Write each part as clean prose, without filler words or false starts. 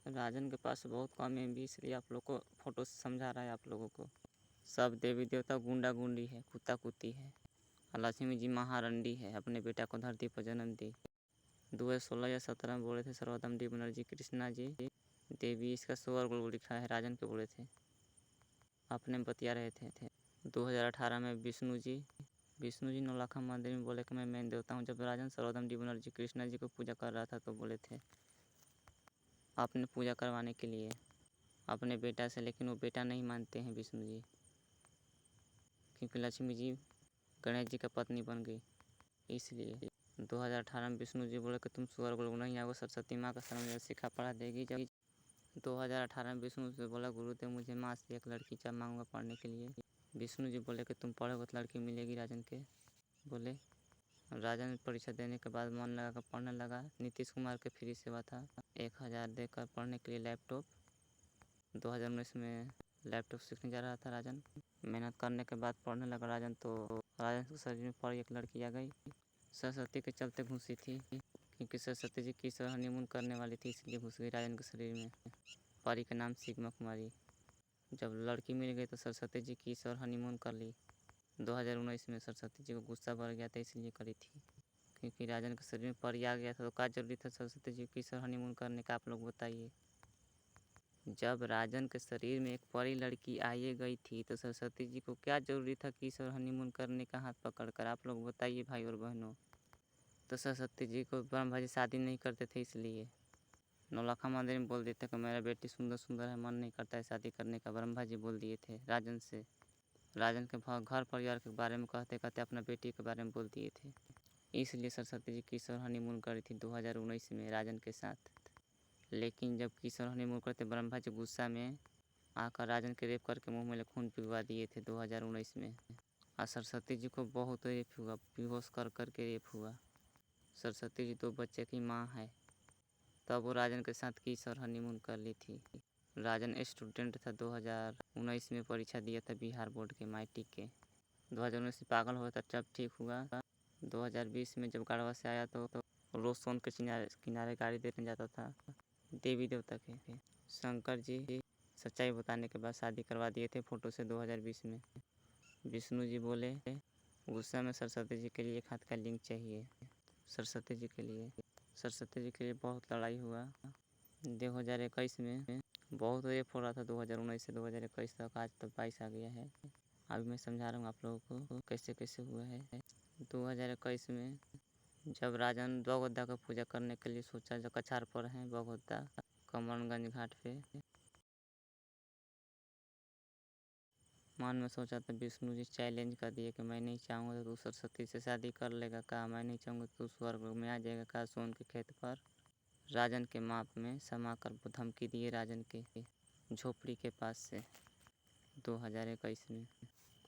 राजन के पास बहुत कम एमबी, इसलिए आप लोग को फोटो से समझा रहा है आप लोगों को। सब देवी देवता गुंडा गुंडी है, कुत्ता कुत्ती है। लक्ष्मी जी महारंडी है, अपने बेटा को धरती पर जन्म दी। 2016 या 17 में बोले थे सर्वोत्तम डी बनर्जी कृष्णा जी देवी, इसका स्वर्ग लिखा है, राजन के बोले थे, अपने बतिया रहे थे। 2018 में विष्णु जी नौलखा मंदिर में बोले कि मैं मेन देवता हूँ। जब राजन सर्वोत्तम डी बनर्जी कृष्णा जी को पूजा कर रहा था तो बोले थे आपने पूजा करवाने के लिए अपने बेटा से, लेकिन वो बेटा नहीं मानते हैं विष्णु जी, क्योंकि लक्ष्मी जी गणेश जी का पत्नी बन गई। इसलिए 2018 में विष्णु जी बोले कि तुम स्वर्ग लोग नहीं आओगे, सरस्वती माँ का शरण सिखा पढ़ा देगी। जब 2018 में विष्णु जी बोला गुरुदेव मुझे माँ से एक लड़की चाह मांगूंगा पढ़ने के लिए। विष्णु जी बोले कि तुम पढ़ोगे तो लड़की मिलेगी राजन के। बोले राजन परीक्षा देने के बाद मन लगा कर पढ़ने लगा। नीतीश कुमार के फ्री सेवा था, 1000 देकर पढ़ने के लिए लैपटॉप। 2019 में लैपटॉप सीखने जा रहा था राजन। मेहनत करने के बाद पढ़ने लगा राजन, तो राजन के शरीर में परी एक लड़की आ गई। सरस्वती के चलते घुसी थी, क्योंकि सरस्वती जी की हनीमून करने वाली थी, इसलिए घुस गई राजन के शरीर में। परी का नाम सिग्मा कुमारी। जब लड़की मिल गई तो सरस्वती जी की ईश्वर हनीमून कर ली। 2019 में सरस्वती जी को गुस्सा बढ़ गया था, इसलिए करी थी, क्योंकि राजन के शरीर में परी आ गया था, तो क्या जरूरी था सरस्वती जी की ईश्वर हनीमून करने का, आप लोग बताइए। जब राजन के शरीर में एक परी लड़की आई गई थी तो सरस्वती जी को क्या जरूरी था कि ईश्वर हनीमून करने का हाथ पकड़कर, आप लोग बताइए भाई और बहनों। तो सरस्वती जी को ब्रह्मा जी शादी नहीं करते थे, इसलिए नौलखा मंदिर में बोल देते कि मेरा बेटी सुंदर सुंदर है, मन नहीं करता है शादी करने का। ब्रह्मा जी बोल दिए थे राजन से, राजन के घर परिवार के बारे में कहते कहते अपना बेटी के बारे में बोल दिए थे। इसलिए सरस्वती जी किशोर हनीमून करी थी 2019 में राजन के साथ। लेकिन जब किशोर हनीमून करते ब्रह्मा जी गुस्सा में आकर राजन के रेप करके मुँह में खून पिघवा दिए थे 2019 में। और सरस्वती जी को बहुत रेप हुआ, बेहोश कर करके रेप हुआ। सरस्वती जी 2 बच्चे की माँ है, तब वो राजन के साथ किशोर हनीमून कर ली थी। राजन स्टूडेंट था, 2019 में परीक्षा दिया था बिहार बोर्ड के मैट्रिक के। 2019 में पागल हुआ था, तब ठीक हुआ। 2020 में जब गाड़वा से आया तो रोज सोन के किनारे गाड़ी देने जाता था देवी देवता के। शंकर जी सच्चाई बताने के बाद शादी करवा दिए थे फोटो से 2020 में। विष्णु जी बोले गुस्सा में सरस्वती जी के लिए एक हाथ का लिंग चाहिए। सरस्वती जी के लिए बहुत लड़ाई हुआ। 2021 में बहुत रेप हो रहा था, 2019 से 2021 तक, आज तक 22 आ गया है। अभी मैं समझा रहा हूँ आप लोगों को कैसे कैसे हुआ है। 2021 में जब राजन बगोदा का पूजा करने के लिए सोचा, जो कछार पर है बगोदा कमरगंज घाट पे, मन में सोचा था विष्णु जी चैलेंज कर दिए कि मैं नहीं चाहूँगा तो तू सरस्वती से शादी कर लेगा का, मैं नहीं चाहूँगा तो तू स्वर्ग में आ जाएगा का, सोन के खेत पर। राजन के माप में समा कर धमकी दिए राजन के झोपड़ी के पास से 2021 में।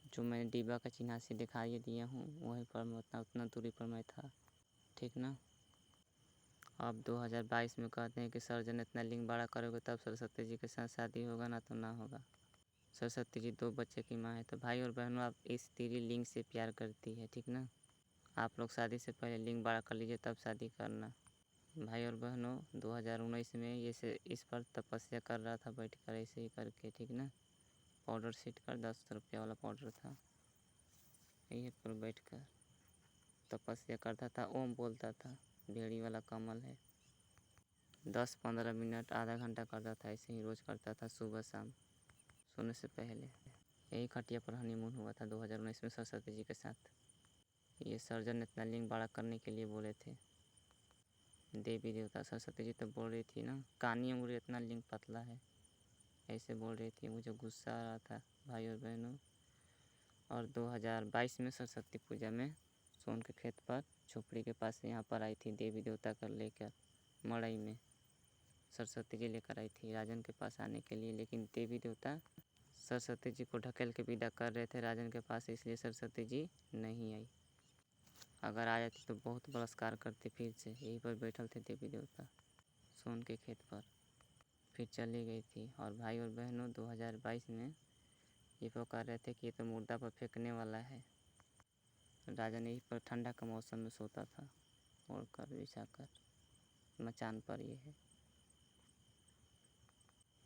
जो मैंने डिब्बा का चिन्हासी दिखाई दिया हूँ वहीं पर मैं उतना दूरी पर मैं था, ठीक ना। अब 2022 में कहते हैं कि सर्जन इतना लिंग बड़ा करोगे तब सरस्वती जी के साथ शादी होगा, ना तो ना होगा। सरस्वती जी 2 बच्चे की माँ है, तो भाई और बहनों आप इस तेरी लिंग से प्यार करती है, ठीक ना। आप लोग शादी से पहले लिंग बड़ा कर लीजिए तब शादी करना। भाई और बहनों 2019 में ये से इस पर तपस्या कर रहा था बैठ कर ऐसे ही करके, ठीक ना। पाउडर सीट कर 10 रुपया वाला पाउडर था, यही पर बैठ कर तपस्या करता था, ओम बोलता था, भेड़ी वाला कमल है। 10-15 मिनट आधा घंटा करता था, ऐसे ही रोज़ करता था सुबह शाम सोने से पहले। यही खटिया पर हनीमून हुआ था 2019 में सरस्वती जी के साथ। ये सर्जन इतना लिंग बड़ा करने के लिए बोले थे देवी देवता। सरस्वती जी तो बोल रही थी ना कानी उंगली इतना लिंग पतला है, ऐसे बोल रही थी। मुझे गुस्सा आ रहा था भाई और बहनों। और 2022 में सरस्वती पूजा में सोन के खेत पर झोपड़ी के पास यहाँ पर आई थी देवी देवता कर लेकर मड़ई में। सरस्वती जी लेकर आई थी राजन के पास आने के लिए, लेकिन देवी देवता सरस्वती जी को ढकेल के विदा कर रहे थे राजन के पास, इसलिए सरस्वती जी नहीं आई। अगर आ जाती तो बहुत बलात्कार करते फिर से। यहीं पर बैठल थे देवी देवता सोन के खेत पर, फिर चली गई थी। और भाई और बहनों 2022 में ये पुकार रहे थे कि ये तो मुर्दा पर फेंकने वाला है। राजन यहीं पर ठंडा का मौसम में सोता था ओढ़ कर बिछा कर, मचान पर ये है।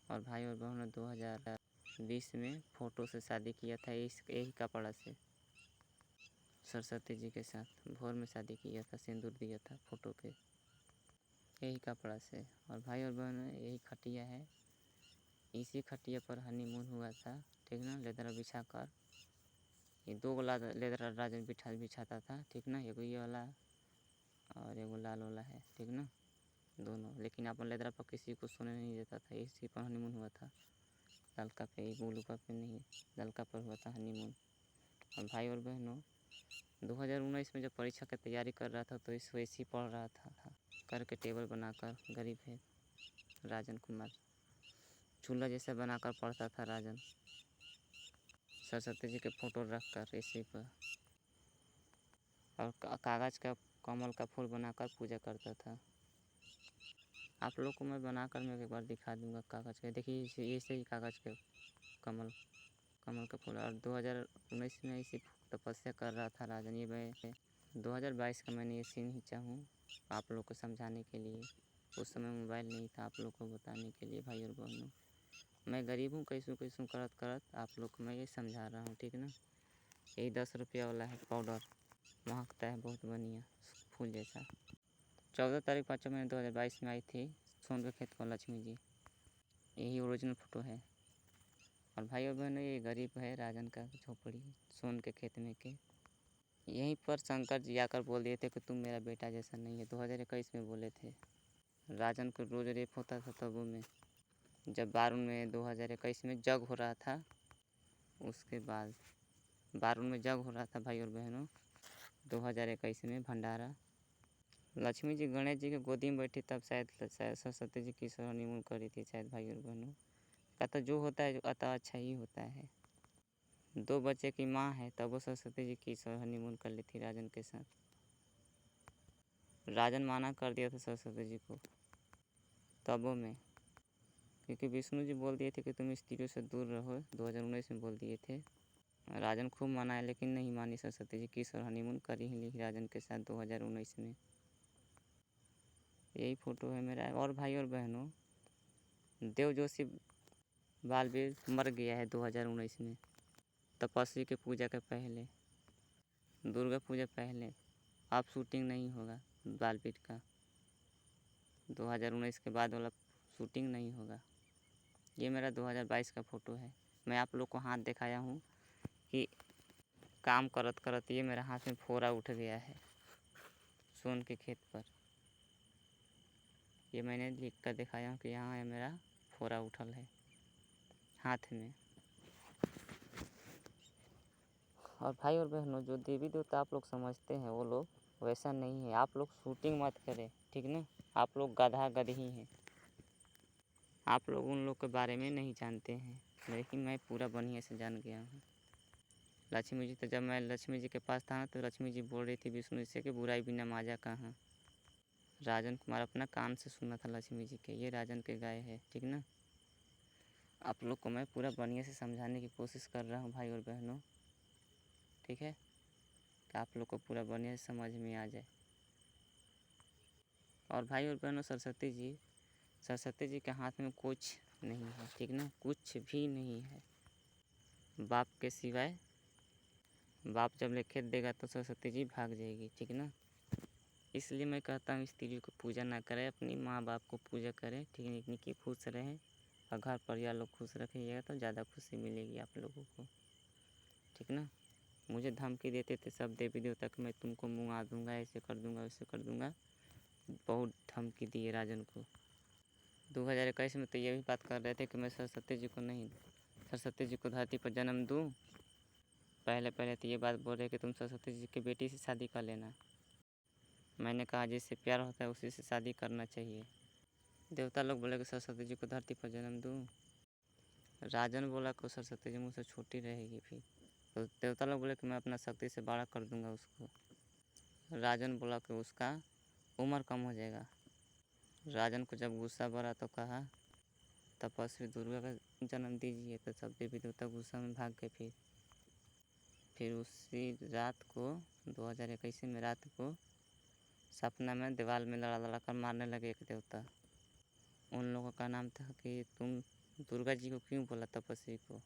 और भाई और बहनों 2020 में फ़ोटो से शादी किया था यही कपड़ा से, सरस्वती जी के साथ भोर में शादी किया था, सिंदूर दिया था फ़ोटो के यही कपड़ा से। और भाई और बहनों यही खटिया है, इसी खटिया पर हनीमून हुआ था, ठीक ना। लेदरा बिछा कर, ये 2 लेदरा राजन बिछाता था, ठीक ना। एगो ये वाला और एगो लाल वाला है, ठीक ना, दोनों। लेकिन अपन लेदरा पर किसी को सोने नहीं देता था, इसी पर हनीमून हुआ था। ललका पे, ब्लूका पे नहीं, ललका पर हुआ था हनीमून। और भाई और बहनों 2019 में जब परीक्षा की तैयारी कर रहा था तो इस वैसे पढ़ रहा था करके टेबल बनाकर, गरीब है राजन कुमार, चूल्हा जैसा बनाकर पढ़ता था राजन, सरस्वती जी के फ़ोटो रख कर इसी पर, और कागज़ का कमल का फूल बनाकर पूजा करता था। आप लोग को मैं बनाकर मैं एक बार दिखा दूंगा कागज़ के, देखिए ऐसे ही कागज़ के कमल का फूल। और 2019 में इसी तपस्या कर रहा था राजन। ये मैं 2022 का मैंने ये सीन खींचा हूँ आप लोग को समझाने के लिए। उस समय मोबाइल नहीं था, आप लोग को बताने के लिए भाई और बहनों। मैं गरीब हूँ, कैसूँ करत आप लोग को मैं ये समझा रहा हूँ, ठीक ना। यही 10 रुपया वाला है पाउडर, महकता है बहुत बढ़िया फूल जैसा। 14 तारीख 5 महीने 2022 में आई थी सोन के खेत को लक्ष्मी जी, यही ओरिजिनल फ़ोटो है। और भाई और बहनों ये गरीब है राजन का झोपड़ी सोन के खेत में के। यहीं पर शंकर जी आकर बोल दिए थे कि तुम मेरा बेटा जैसा नहीं है, 2021 में बोले थे। राजन को रोज़ रेप होता था तबों में, जब बारून में 2021 में जग हो रहा था, उसके बाद बारून में जग हो रहा था भाई और बहनों 2021 में भंडारा। लक्ष्मी जी गणेश जी के गोदी में बैठी तब शायद सरस्वती जी की हनीमून करी थी शायद भाई और बहनों। कहता जो होता है अतः अच्छा ही होता है। 2 बच्चे की माँ है तब वो सरस्वती जी की हनीमून कर ली थी राजन के साथ। राजन माना कर दिया था सरस्वती जी को तबों में, क्योंकि विष्णु जी बोल दिए थे कि तुम स्त्रियों से दूर रहो, 2019 में बोल दिए थे। राजन खूब मनाया लेकिन नहीं मानी सरस्वती जी की हनीमून कर ही ली राजन के साथ 2019 में। यही फ़ोटो है मेरा। और भाई और बहनों देव जोशी बालवीर मर गया है 2019 में, तपस्वी के पूजा के पहले, दुर्गा पूजा पहले। अब शूटिंग नहीं होगा बालवीर का, 2019 के बाद वाला शूटिंग नहीं होगा। ये मेरा 2022 का फ़ोटो है। मैं आप लोग को हाथ दिखाया हूँ कि काम करत ये मेरा हाथ में फोड़ा उठ गया है सोन के खेत पर। ये मैंने लिख कर दिखाया हूँ कि यहाँ है मेरा फोड़ा उठल है हाथ में। और भाई और बहनों जो देवी देवता आप लोग समझते हैं वो लोग वैसा नहीं है। आप लोग शूटिंग मत करें, ठीक ना। आप लोग गधा गधी हैं, आप लोग उन लोग के बारे में नहीं जानते हैं, लेकिन मैं पूरा बढ़िया से जान गया हूँ। लक्ष्मी जी तो जब मैं लक्ष्मी जी के पास था ना तो लक्ष्मी जी बोल रही थी विष्णु से कि बुराई बिना माजा कहाँ। राजन कुमार अपना कान से सुना था लक्ष्मी जी के, ये राजन के गाय है, ठीक ना। आप लोग को मैं पूरा बढ़िया से समझाने की कोशिश कर रहा हूँ भाई और बहनों, ठीक है, कि आप लोग को पूरा बढ़िया से समझ में आ जाए। और भाई और बहनों सरस्वती जी के हाथ में कुछ नहीं है, ठीक ना, कुछ भी नहीं है बाप के सिवाय। बाप जब लिखित देगा तो सरस्वती जी भाग जाएगी, ठीक ना। इसलिए मैं कहता हूँ स्त्रियों को पूजा ना करें, अपनी माँ बाप को पूजा करें, ठीक है, खुश रहें और घर परिवार लोग खुश रखिएगा तो ज़्यादा खुशी मिलेगी आप लोगों को, ठीक ना। मुझे धमकी देते थे सब देवी देवता कि मैं तुमको मुँह दूँगा, ऐसे कर दूँगा वैसे कर दूँगा, बहुत धमकी दिए राजन को। 2021 में तो ये भी बात कर रहे थे कि मैं सरस्वती जी को धरती पर जन्म दूँ। पहले तो ये बात बोल रहे कि तुम सरस्वती जी की बेटी से शादी कर लेना। मैंने कहा जिससे प्यार होता है उसी से शादी करना चाहिए। देवता लोग बोले कि सरस्वती जी को धरती पर जन्म दूँ। राजन बोला कि सरस्वती जी मुझसे छोटी रहेगी फिर, तो देवता लोग बोले कि मैं अपना शक्ति से बड़ा कर दूँगा उसको। राजन बोला कि उसका उम्र कम हो जाएगा। राजन को जब गुस्सा भरा तो कहा तपस्वी दुर्गा का जन्म दीजिए, तो सब देवी देवता गुस्सा में भाग गए। फिर उसी रात को 2021 में रात को सपना में दीवार में लड़ा कर मारने लगे एक देवता। उन लोगों का नाम था कि तुम दुर्गा जी को क्यों बोला तपस्वी को?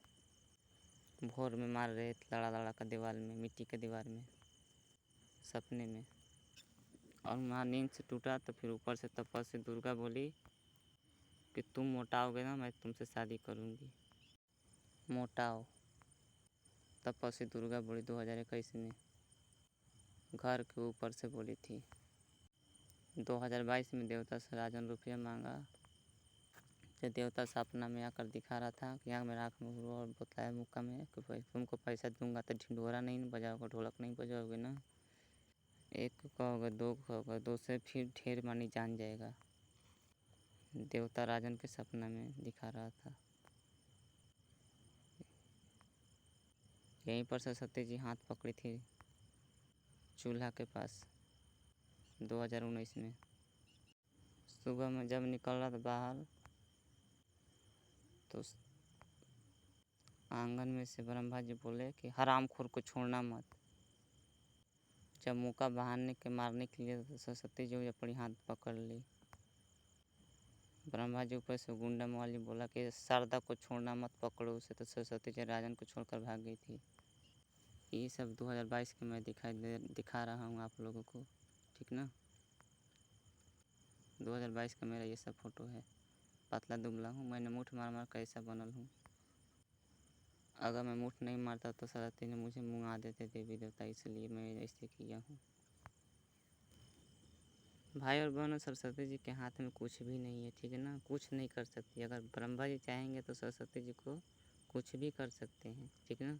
भोर में मार रहे थे लड़ा लड़ा का दीवार में, मिट्टी के दीवार में, सपने में। और वहाँ नींद से टूटा तो फिर ऊपर से तपस्वी दुर्गा बोली कि तुम मोटाओगे ना, मैं तुमसे शादी करूँगी, मोटाओ। तपस्वी दुर्गा बोली 2021 में, घर के ऊपर से बोली थी। 2022 में देवता से राजन रुपया मांगा। जो देवता सपना में आकर दिखा रहा था कि आँख में राख में हुआ और बताया मुक्का में कि तुमको पैसा दूंगा तो ढिंढोरा नहीं बजाओगे, ढोलक नहीं बजाओगे ना। एक को कहोगे, दो को कहोगे, दो से फिर ढेर मानी जान जाएगा। देवता राजन के सपना में दिखा रहा था। यहीं पर सरस्वती जी हाथ पकड़ी थी चूल्हा के पास 2019 में। सुबह में जब निकल रहा था बाहर तो आंगन में से ब्रह्मा जी बोले कि हरामखोर को छोड़ना मत। जब मौका बहाने के मारने के लिए तो सरस्वती जी अपनी हाथ पकड़ ली। ब्रह्मा जी ऊपर से गुंडा मवाली बोला कि शारदा को छोड़ना मत, पकड़ो उसे। तो सरस्वती जी राजन को छोड़कर भाग गई थी। ये सब 2022 के मैं दिखा रहा हूँ आप लोगों को, ठीक ना। 2022 का मेरा ये सब फ़ोटो है। पतला दुबला हूँ, मैंने मुठ मार मार कैसा बनल हूँ। अगर मैं मुठ नहीं मारता तो सरस्वती ने मुझे मुँगा देते देवी देवता, इसलिए मैं ऐसे किया हूँ। भाई और बहनों, सरस्वती जी के हाथ में कुछ भी नहीं है, ठीक है ना। कुछ नहीं कर सकती। अगर ब्रह्मा जी चाहेंगे तो सरस्वती जी को कुछ भी कर सकते हैं, ठीक ना।